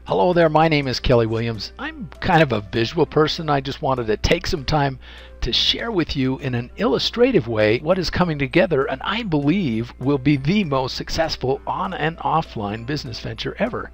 Hello there, my name is Kelly Williams. I'm kind of a visual person. I just wanted to take some time to share with you in an illustrative way what is coming together and I believe will be the most successful on and offline business venture ever.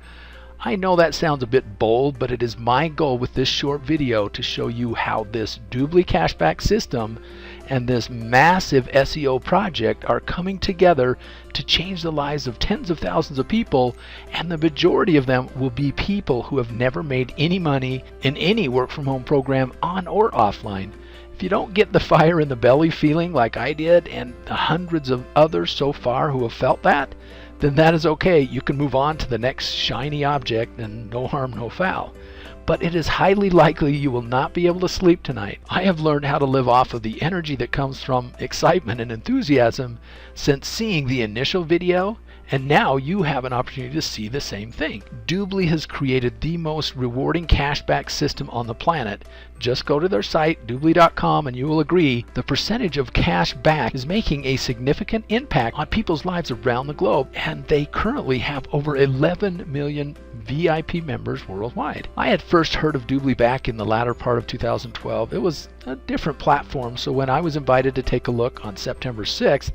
I know that sounds a bit bold, but it is my goal with this short video to show you how this Doobly cashback system and this massive SEO project are coming together to change the lives of tens of thousands of people, and the majority of them will be people who have never made any money in any work from home program on or offline. If you don't get the fire in the belly feeling like I did and the hundreds of others so far who have felt that, then that is okay. You can move on to the next shiny object and no harm, no foul. But it is highly likely you will not be able to sleep tonight. I have learned how to live off of the energy that comes from excitement and enthusiasm since seeing the initial video, and now you have an opportunity to see the same thing. Doobly has created the most rewarding cashback system on the planet. Just go to their site, doobly.com, and you will agree the percentage of cash back is making a significant impact on people's lives around the globe, and they currently have over 11 million VIP members worldwide. I had first heard of Doobly back in the latter part of 2012. It was a different platform, so when I was invited to take a look on September 6th,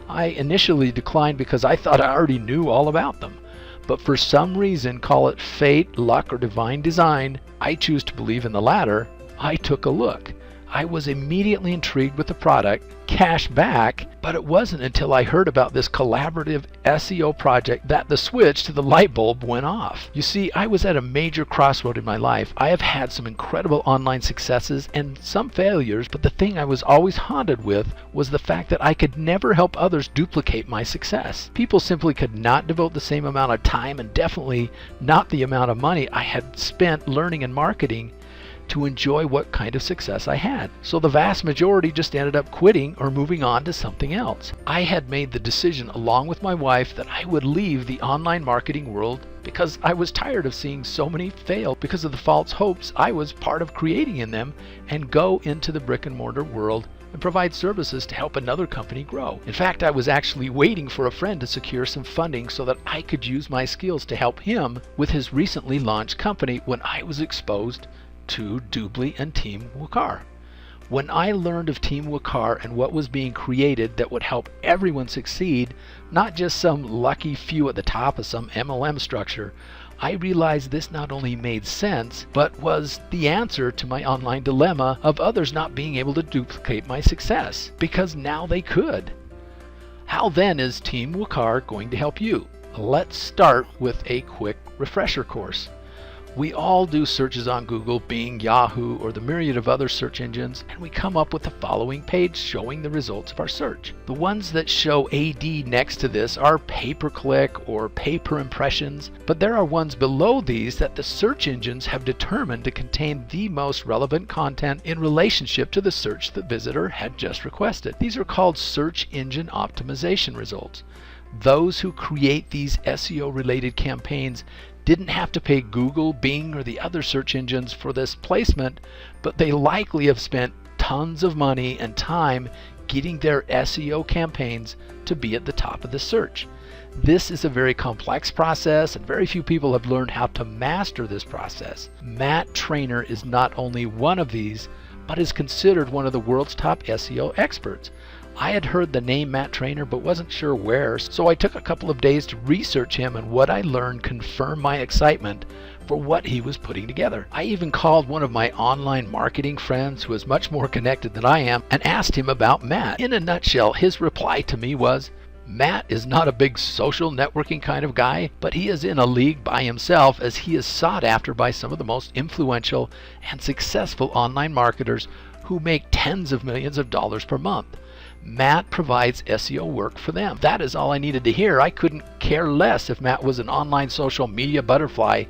I initially declined because I thought I already knew all about them. But for some reason, call it fate, luck, or divine design, I choose to believe in the latter. I took a look. I was immediately intrigued with the product, cash back, but it wasn't until I heard about this collaborative SEO project that the switch to the light bulb went off. You see, I was at a major crossroad in my life. I have had some incredible online successes and some failures, but the thing I was always haunted with was the fact that I could never help others duplicate my success. People simply could not devote the same amount of time and definitely not the amount of money I had spent learning and marketing to enjoy what kind of success I had. So the vast majority just ended up quitting or moving on to something else. I had made the decision along with my wife that I would leave the online marketing world because I was tired of seeing so many fail because of the false hopes I was part of creating in them, and go into the brick and mortar world and provide services to help another company grow. In fact, I was actually waiting for a friend to secure some funding so that I could use my skills to help him with his recently launched company when I was exposed to Doobly and Team Wukar. When I learned of Team Wukar and what was being created that would help everyone succeed, not just some lucky few at the top of some MLM structure, I realized this not only made sense, but was the answer to my online dilemma of others not being able to duplicate my success, because now they could. How then is Team Wukar going to help you? Let's start with a quick refresher course. We all do searches on Google, Bing, Yahoo, or the myriad of other search engines, and we come up with the following page showing the results of our search. The ones that show AD next to this are pay-per-click or pay-per-impressions, but there are ones below these that the search engines have determined to contain the most relevant content in relationship to the search the visitor had just requested. These are called search engine optimization results. Those who create these SEO-related campaigns didn't have to pay Google, Bing, or the other search engines for this placement, but they likely have spent tons of money and time getting their SEO campaigns to be at the top of the search. This is a very complex process, and very few people have learned how to master this process. Matt Trainer is not only one of these, but is considered one of the world's top SEO experts. I had heard the name Matt Trainer but wasn't sure where, so I took a couple of days to research him, and what I learned confirmed my excitement for what he was putting together. I even called one of my online marketing friends who is much more connected than I am and asked him about Matt. In a nutshell, his reply to me was, Matt is not a big social networking kind of guy, but he is in a league by himself as he is sought after by some of the most influential and successful online marketers who make tens of millions of dollars per month. Matt provides SEO work for them. That is all I needed to hear. I couldn't care less if Matt was an online social media butterfly.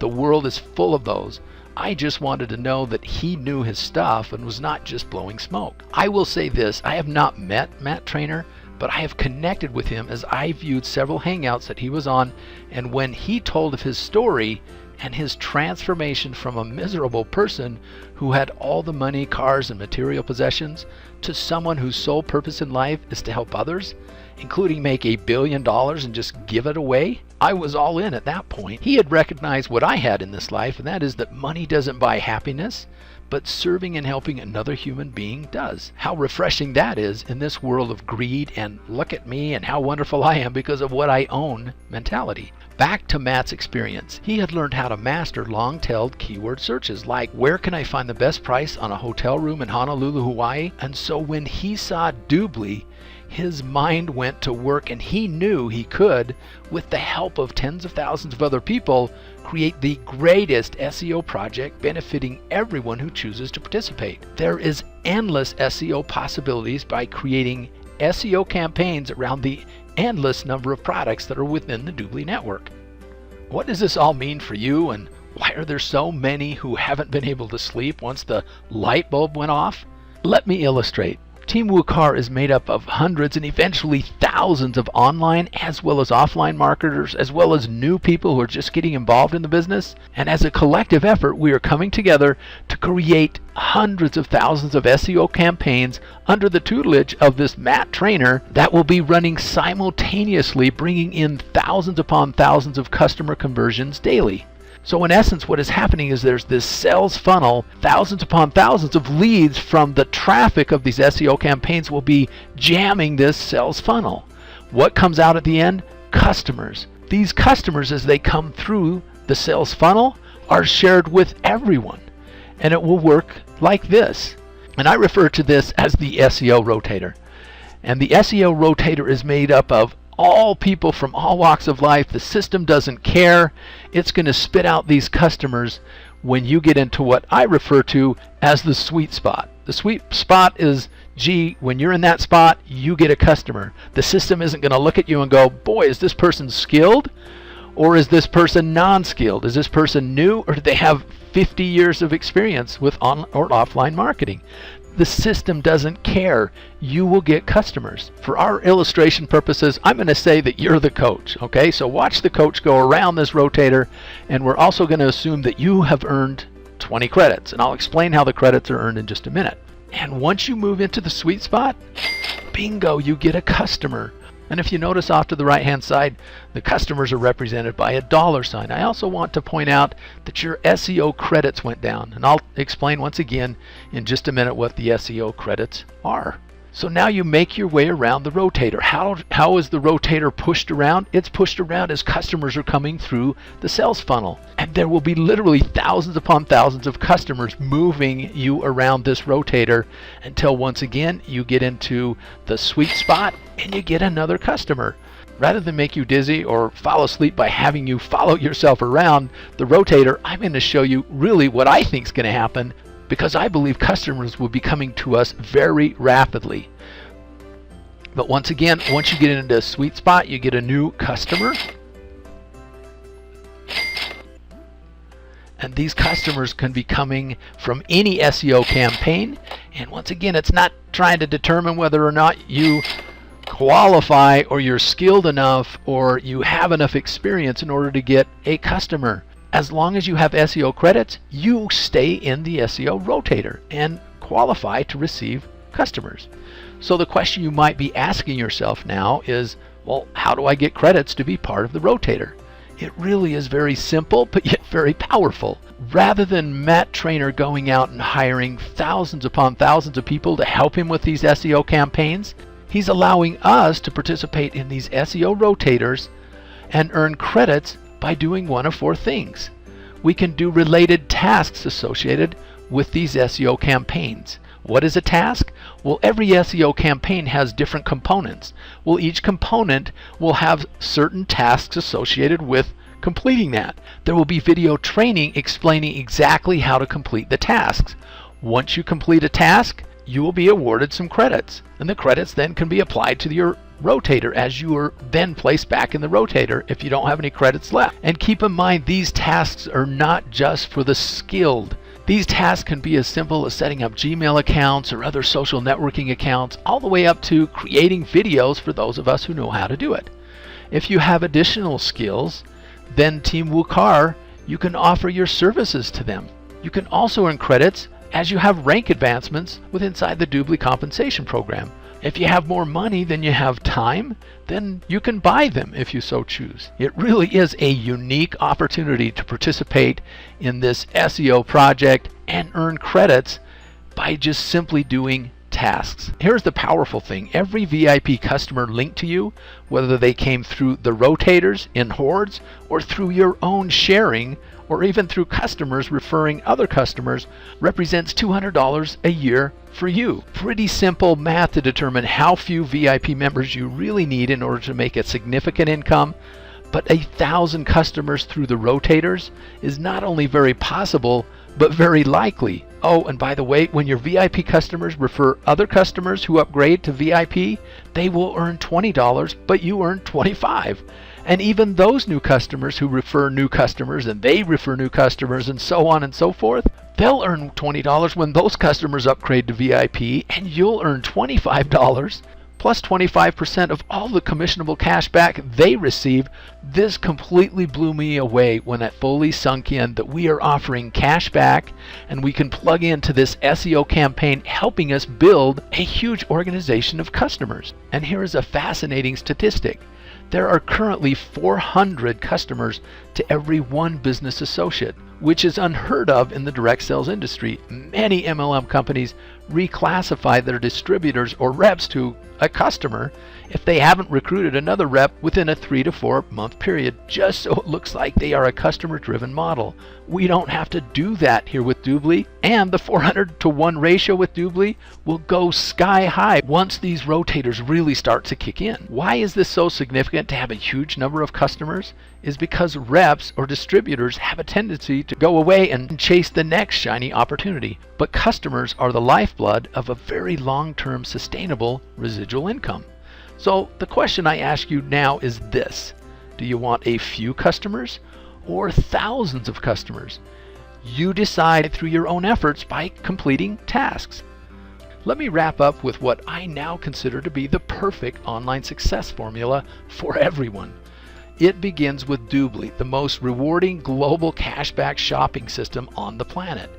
The world is full of those. I just wanted to know that he knew his stuff and was not just blowing smoke. I will say this, I have not met Matt Trainer, but I have connected with him as I viewed several hangouts that he was on, and when he told of his story and his transformation from a miserable person who had all the money, cars, and material possessions to someone whose sole purpose in life is to help others, including make $1 billion and just give it away? I was all in at that point. He had recognized what I had in this life, and that is that money doesn't buy happiness, but serving and helping another human being does. How refreshing that is in this world of greed and look at me and how wonderful I am because of what I own mentality. Back to Matt's experience. He had learned how to master long-tailed keyword searches like where can I find the best price on a hotel room in Honolulu, Hawaii? And so when he saw Doobly, his mind went to work and he knew he could, with the help of tens of thousands of other people, create the greatest SEO project benefiting everyone who chooses to participate. There is endless SEO possibilities by creating SEO campaigns around the endless number of products that are within the Doobly network. What does this all mean for you, and why are there so many who haven't been able to sleep once the light bulb went off? Let me illustrate. Team Wukar is made up of hundreds and eventually thousands of online as well as offline marketers, as well as new people who are just getting involved in the business. And as a collective effort, we are coming together to create hundreds of thousands of SEO campaigns under the tutelage of this Matt trainer that will be running simultaneously, bringing in thousands upon thousands of customer conversions daily. So in essence, what is happening is there's this sales funnel, thousands upon thousands of leads from the traffic of these SEO campaigns will be jamming this sales funnel. What comes out at the end? Customers. These customers, as they come through the sales funnel, are shared with everyone. And it will work like this. And I refer to this as the SEO rotator. And the SEO rotator is made up of all people from all walks of life. The system doesn't care. It's going to spit out these customers when you get into what I refer to as the sweet spot. The sweet spot is, gee, when you're in that spot, you get a customer. The system isn't going to look at you and go, boy, is this person skilled? Or is this person non-skilled? Is this person new, or do they have 50 years of experience with on or offline marketing? The system doesn't care. You will get customers. For our illustration purposes, I'm going to say that you're the coach. Okay, so watch the coach go around this rotator, and we're also going to assume that you have earned 20 credits, and I'll explain how the credits are earned in just a minute. And once you move into the sweet spot, bingo, you get a customer. And if you notice off to the right hand side, the customers are represented by a $sign. I also want to point out that your SEO credits went down, and I'll explain once again in just a minute what the SEO credits are. So now you make your way around the rotator. How is the rotator pushed around? It's pushed around as customers are coming through the sales funnel. And there will be literally thousands upon thousands of customers moving you around this rotator until once again you get into the sweet spot and you get another customer. Rather than make you dizzy or fall asleep by having you follow yourself around the rotator, I'm going to show you really what I think is going to happen, because I believe customers will be coming to us very rapidly. But once again, once you get into a sweet spot, you get a new customer. And these customers can be coming from any SEO campaign. And once again, it's not trying to determine whether or not you qualify or you're skilled enough or you have enough experience in order to get a customer. As long as you have SEO credits, you stay in the SEO rotator and qualify to receive customers. So the question you might be asking yourself now is, well, how do I get credits to be part of the rotator? It really is very simple, but yet very powerful. Rather than Matt Trainer going out and hiring thousands upon thousands of people to help him with these SEO campaigns, he's allowing us to participate in these SEO rotators and earn credits by doing one of four things. We can do related tasks associated with these SEO campaigns. What is a task? Well, every SEO campaign has different components. Well, each component will have certain tasks associated with completing that. There will be video training explaining exactly how to complete the tasks. Once you complete a task, you will be awarded some credits, and the credits then can be applied to your rotator as you are then placed back in the rotator if you don't have any credits left. And keep in mind, these tasks are not just for the skilled. These tasks can be as simple as setting up Gmail accounts or other social networking accounts, all the way up to creating videos for those of us who know how to do it. If you have additional skills, then Team Wukar, you can offer your services to them. You can also earn credits as you have rank advancements with inside the Doobly compensation program. If you have more money than you have time, then you can buy them if you so choose. It really is a unique opportunity to participate in this SEO project and earn credits by just simply doing tasks. Here's the powerful thing. Every VIP customer linked to you, whether they came through the rotators in hordes or through your own sharing, or even through customers referring other customers, represents $200 a year for you. Pretty simple math to determine how few VIP members you really need in order to make a significant income. But 1,000 customers through the rotators is not only very possible, but very likely. Oh, and by the way, when your VIP customers refer other customers who upgrade to VIP, they will earn $20, but you earn $25. And even those new customers who refer new customers and they refer new customers and so on and so forth, they'll earn $20 when those customers upgrade to VIP, and you'll earn $25 plus 25% of all the commissionable cash back they receive. This completely blew me away when it fully sunk in that we are offering cash back, and we can plug into this SEO campaign helping us build a huge organization of customers. And here is a fascinating statistic. There are currently 400 customers to every one business associate, which is unheard of in the direct sales industry. Many MLM companies reclassify their distributors or reps to a customer if they haven't recruited another rep within a 3 to 4 month period, just so it looks like they are a customer driven model. We don't have to do that here with Doobly, and the 400-to-1 ratio with Doobly will go sky high once these rotators really start to kick in. Why is this so significant to have a huge number of customers? Is because reps or distributors have a tendency to go away and chase the next shiny opportunity. But customers are the lifeblood of a very long-term sustainable residual income. So the question I ask you now is this: do you want a few customers or thousands of customers? You decide through your own efforts by completing tasks. Let me wrap up with what I now consider to be the perfect online success formula for everyone. It begins with Doobly, the most rewarding global cashback shopping system on the planet.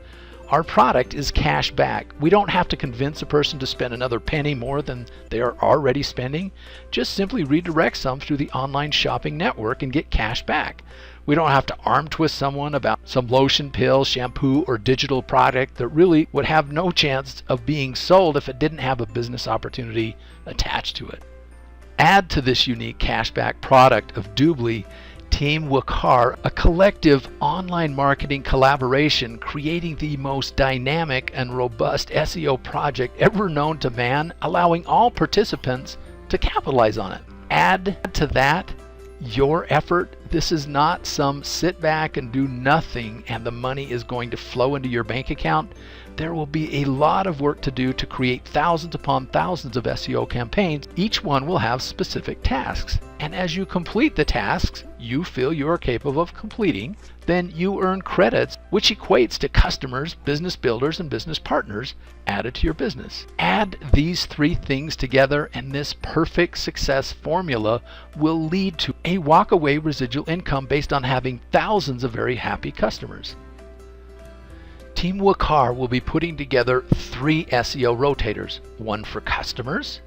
Our product is cash back. We don't have to convince a person to spend another penny more than they are already spending. Just simply redirect some through the online shopping network and get cash back. We don't have to arm twist someone about some lotion, pill, shampoo, or digital product that really would have no chance of being sold if it didn't have a business opportunity attached to it. Add to this unique cashback product of Doobly Team Wukar, a collective online marketing collaboration creating the most dynamic and robust SEO project ever known to man, allowing all participants to capitalize on it. Add to that your effort. This is not some sit back and do nothing and the money is going to flow into your bank account. There will be a lot of work to do to create thousands upon thousands of SEO campaigns. Each one will have specific tasks. And as you complete the tasks you feel you are capable of completing, then you earn credits, which equates to customers, business builders, and business partners added to your business. Add these three things together and this perfect success formula will lead to a walk-away residual income based on having thousands of very happy customers. Team Wukar will be putting together 3 SEO rotators, one for customers,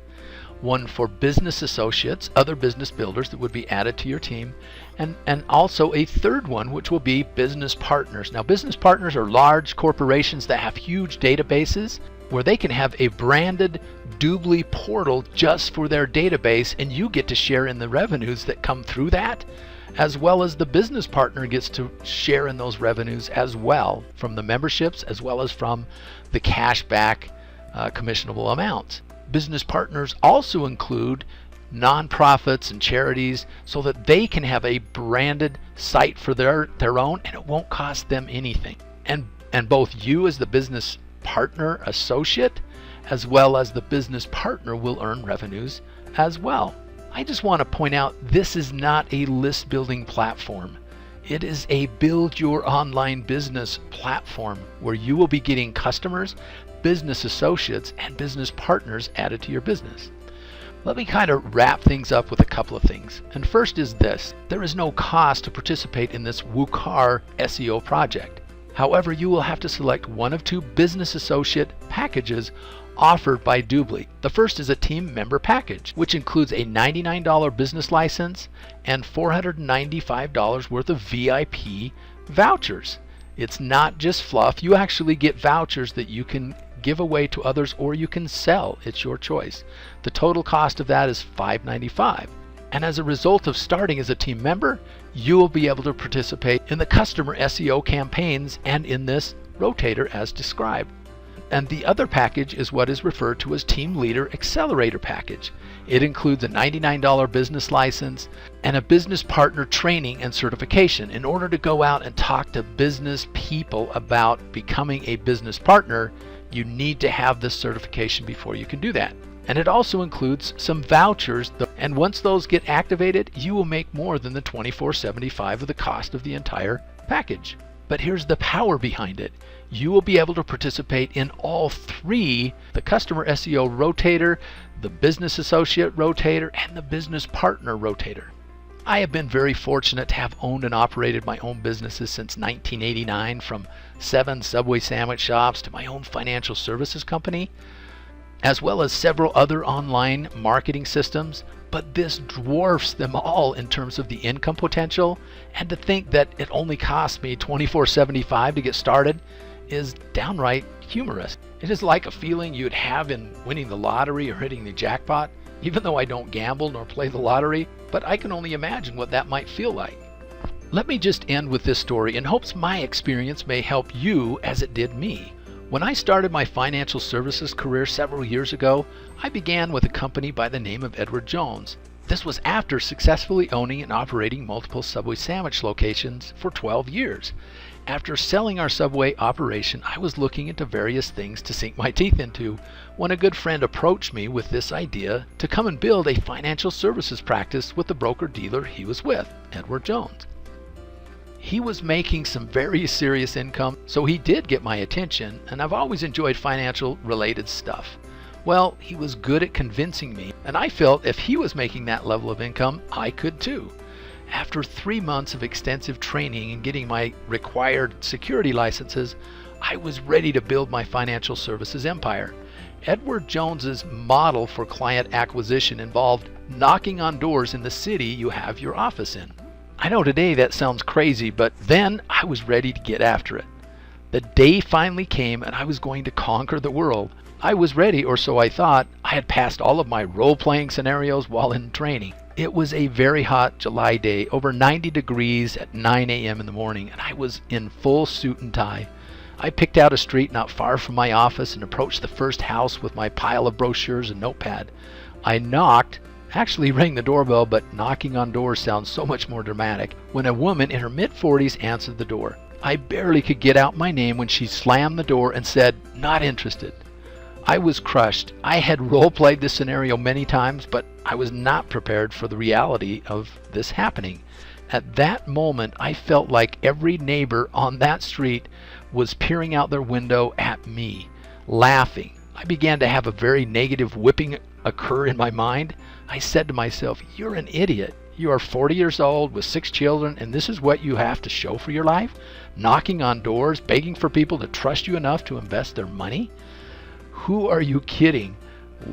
one for business associates, other business builders that would be added to your team, and also a third one which will be business partners. Now, business partners are large corporations that have huge databases where they can have a branded Doobly portal just for their database, and you get to share in the revenues that come through that, as well as the business partner gets to share in those revenues as well from the memberships as well as from the cashback commissionable amounts. Business partners also include nonprofits and charities so that they can have a branded site for their own, and it won't cost them anything. And both you as the business partner associate as well as the business partner will earn revenues as well. I just want to point out, this is not a list building platform. It is a build your online business platform where you will be getting customers, business associates, and business partners added to your business. Let me kind of wrap things up with a couple of things. And first is this: there is no cost to participate in this Wukar SEO project. However, you will have to select one of two business associate packages offered by Doobly. The first is a team member package, which includes a $99 business license and $495 worth of VIP vouchers. It's not just fluff. You actually get vouchers that you can give away to others or you can sell. It's your choice. The total cost of that is $595. And as a result of starting as a team member, you will be able to participate in the customer SEO campaigns and in this rotator as described. And the other package is what is referred to as Team Leader Accelerator Package. It includes a $99 business license and a business partner training and certification. In order to go out and talk to business people about becoming a business partner, you need to have this certification before you can do that. And it also includes some vouchers, and once those get activated, you will make more than the $24.75 of the cost of the entire package. But here's the power behind it. You will be able to participate in all three: the Customer SEO Rotator, the Business Associate Rotator, and the Business Partner Rotator. I have been very fortunate to have owned and operated my own businesses since 1989, from 7 Subway sandwich shops to my own financial services company, as well as several other online marketing systems, but this dwarfs them all in terms of the income potential, and to think that it only cost me $24.75 to get started is downright humorous. It is like a feeling you'd have in winning the lottery or hitting the jackpot, even though I don't gamble nor play the lottery, but I can only imagine what that might feel like. Let me just end with this story in hopes my experience may help you as it did me. When I started my financial services career several years ago, I began with a company by the name of Edward Jones. This was after successfully owning and operating multiple Subway sandwich locations for 12 years. After selling our Subway operation, I was looking into various things to sink my teeth into when a good friend approached me with this idea to come and build a financial services practice with the broker-dealer he was with, Edward Jones. He was making some very serious income, so he did get my attention, and I've always enjoyed financial related stuff. Well, he was good at convincing me, and I felt if he was making that level of income, I could too. After 3 months of extensive training and getting my required security licenses, I was ready to build my financial services empire. Edward Jones's model for client acquisition involved knocking on doors in the city you have your office in. I know today that sounds crazy, but then I was ready to get after it. The day finally came and I was going to conquer the world. I was ready, or so I thought. I had passed all of my role-playing scenarios while in training. It was a very hot July day, over 90 degrees at 9 a.m. in the morning, and I was in full suit and tie. I picked out a street not far from my office and approached the first house with my pile of brochures and notepad. I knocked, actually rang the doorbell, but knocking on doors sounds so much more dramatic, when a woman in her mid-40s answered the door. I barely could get out my name when she slammed the door and said, "Not interested." I was crushed. I had role-played this scenario many times, but I was not prepared for the reality of this happening. At that moment, I felt like every neighbor on that street was peering out their window at me, laughing. I began to have a very negative whipping occur in my mind. I said to myself, "You're an idiot. You are 40 years old with 6 children, and this is what you have to show for your life? Knocking on doors, begging for people to trust you enough to invest their money? Who are you kidding?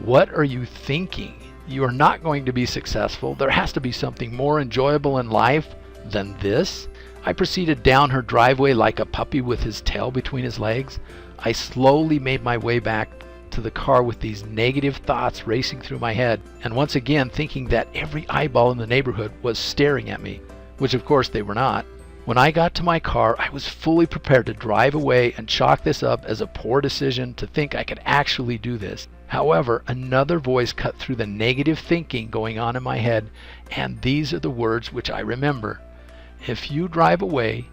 What are you thinking? You are not going to be successful. There has to be something more enjoyable in life than this." I proceeded down her driveway like a puppy with his tail between his legs. I slowly made my way back to the car with these negative thoughts racing through my head, and once again thinking that every eyeball in the neighborhood was staring at me, which of course they were not. When I got to my car, I was fully prepared to drive away and chalk this up as a poor decision to think I could actually do this. However, another voice cut through the negative thinking going on in my head, and these are the words which I remember. "If you drive away,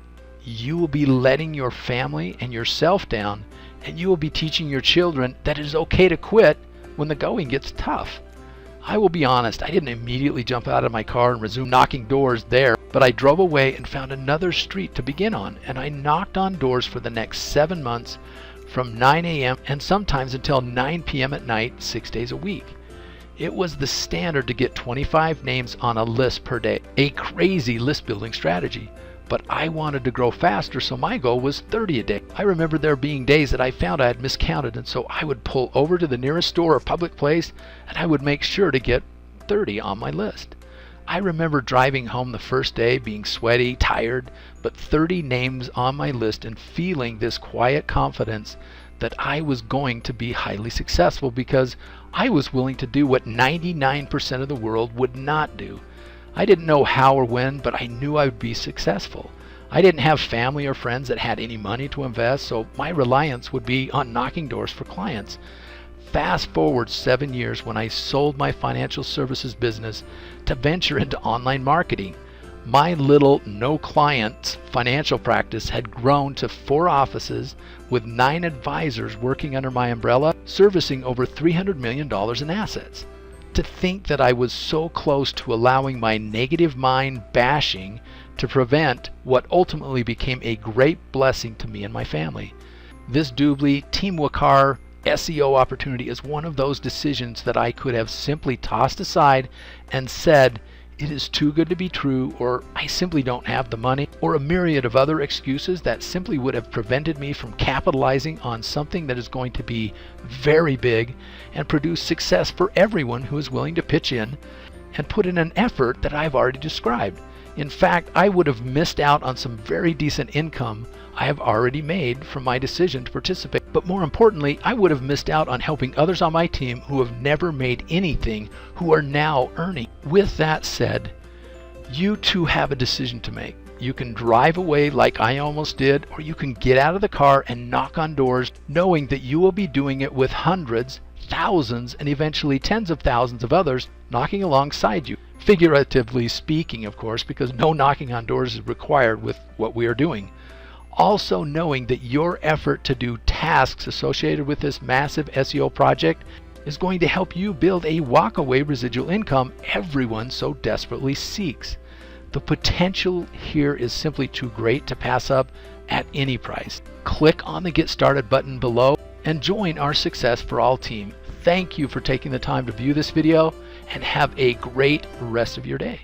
you will be letting your family and yourself down, and you will be teaching your children that it is okay to quit when the going gets tough." I will be honest, I didn't immediately jump out of my car and resume knocking doors there, but I drove away and found another street to begin on, and I knocked on doors for the next 7 months from 9 a.m. and sometimes until 9 p.m. at night, 6 days a week. It was the standard to get 25 names on a list per day, a crazy list building strategy. but I wanted to grow faster, so my goal was 30 a day. I remember there being days that I found I had miscounted, and so I would pull over to the nearest store or public place, and I would make sure to get 30 on my list. I remember driving home the first day being sweaty, tired, but 30 names on my list and feeling this quiet confidence that I was going to be highly successful because I was willing to do what 99% of the world would not do. I didn't know how or when, but I knew I would be successful. I didn't have family or friends that had any money to invest, so my reliance would be on knocking doors for clients. Fast forward 7 years when I sold my financial services business to venture into online marketing. My little no clients financial practice had grown to 4 offices with 9 advisors working under my umbrella, servicing over $300 million in assets. To think that I was so close to allowing my negative mind bashing to prevent what ultimately became a great blessing to me and my family. This Doobly Team Wukar SEO opportunity is one of those decisions that I could have simply tossed aside and said, it is too good to be true, or I simply don't have the money, or a myriad of other excuses that simply would have prevented me from capitalizing on something that is going to be very big and produce success for everyone who is willing to pitch in and put in an effort that I've already described. In fact, I would have missed out on some very decent income I have already made from my decision to participate. But more importantly, I would have missed out on helping others on my team who have never made anything, who are now earning. With that said, you too have a decision to make. You can drive away like I almost did, or you can get out of the car and knock on doors, knowing that you will be doing it with hundreds, thousands, and eventually tens of thousands of others knocking alongside you. Figuratively speaking, of course, because no knocking on doors is required with what we are doing. Also knowing that your effort to do tasks associated with this massive SEO project is going to help you build a walkaway residual income everyone so desperately seeks. The potential here is simply too great to pass up at any price. Click on the Get Started button below and join our Success for All team. Thank you for taking the time to view this video, and have a great rest of your day.